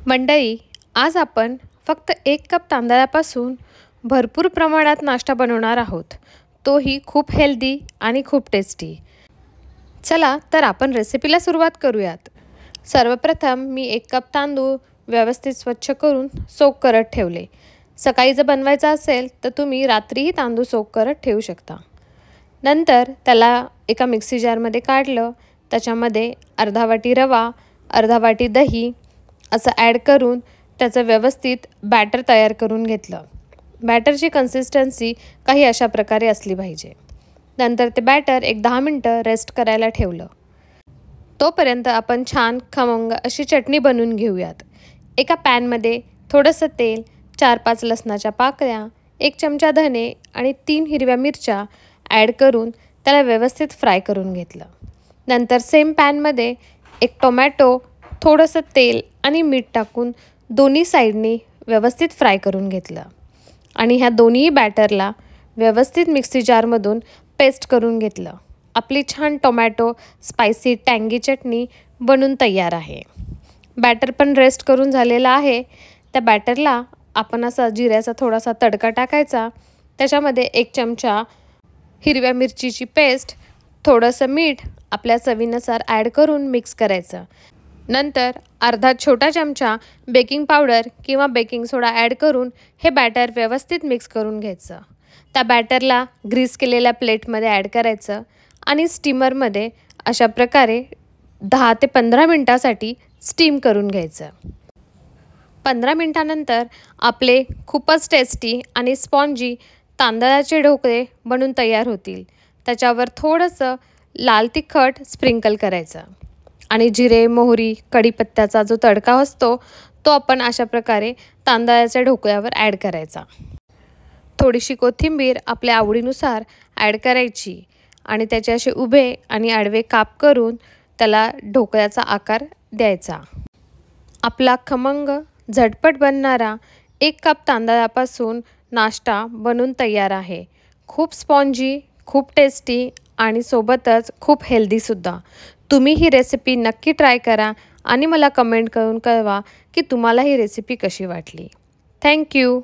मंडळी, आज आपण फक्त 1 कप तांदळापासून भरपूर प्रमाणात नाश्ता बनवणार आहोत, तोही खूप हेल्दी आणि खूप टेस्टी। चला तर आपण रेसिपीला सुरुवात करूयात। सर्वप्रथम मी 1 कप तांदूळ व्यवस्थित स्वच्छ करून सोक करत ठेवले। सकाळी जर बनवायचा असेल तर तुम्ही रात्रीही तांदूळ सोक करत ठेवू शकता। नंतर त्याला एका मिक्सी जारमध्ये काढलं, त्याच्यामध्ये अर्धा वाटी रवा, अर्धा वाटी दही असं ॲड करून त्याचं व्यवस्थित बॅटर तयार करून घेतलं। बॅटरची कन्सिस्टन्सी काही अशा प्रकारे असली पाहिजे। नंतर ते बॅटर एक 10 मिनिटं रेस्ट करायला ठेवलं। तोपर्यंत आपण छान खमंग अशी चटणी बनवून घेऊयात। एका पॅनमध्ये थोडंसं तेल, 4-5 लसणाच्या पाकळ्या, 1 चमचा धने आणि 3 हिरव्या मिरच्या ॲड करून त्याला व्यवस्थित फ्राय करून घेतलं। नंतर सेम पॅनमध्ये 1 टोमॅटो, थोडंसं तेल आणि मीठ टाकून दोन्ही साईडनी व्यवस्थित फ्राय करून घेतलं आणि ह्या दोन्ही बॅटरला व्यवस्थित मिक्सी जारमधून पेस्ट करून घेतलं। आपली छान टोमॅटो स्पायसी टँगी चटणी बनून तयार आहे। बॅटर पण रेस्ट करून झालेला आहे। त्या बॅटरला आपण असा जिऱ्याचा थोडासा तडका टाकायचा, त्याच्यामध्ये 1 चमचा हिरव्या मिरचीची पेस्ट, थोडंसं मीठ आपल्या चवीनुसार ॲड करून मिक्स करायचं। नंतर अर्धा छोटा चमचा बेकिंग पावडर किंवा बेकिंग सोडा ॲड करून हे बॅटर व्यवस्थित मिक्स करून घ्यायचं। त्या बॅटरला ग्रीस केलेल्या प्लेटमध्ये ॲड करायचं आणि स्टीमरमध्ये अशा प्रकारे 10 ते 15 मिनिटासाठी स्टीम करून घ्यायचं। 15 मिनिटानंतर आपले खूपच टेस्टी आणि स्पॉन्जी तांदळाचे ढोकळे बनून तयार होतील। त्याच्यावर थोडंसं लाल तिखट स्प्रिंकल करायचं आणि जिरे, मोहरी, कढीपत्त्याचा जो तडका असतो तो आपण अशा प्रकारे तांदळाच्या ढोकळ्यावर ॲड करायचा। थोडीशी कोथिंबीर आपल्या आवडीनुसार ॲड करायची आणि त्याचे असे उभे आणि आडवे काप करून त्याला ढोकळ्याचा आकार द्यायचा। आपला खमंग झटपट बनणारा 1 कप तांदळापासून नाश्ता बनून तयार आहे। खूप स्पॉन्जी, खूप टेस्टी आणि सोबतच खूप हेल्दीसुद्धा। तुम्ही ही रेसिपी नक्की ट्राय करा आणि मला कमेंट करून कळवा की तुम्हाला ही रेसिपी कशी वाटली। थँक्यू।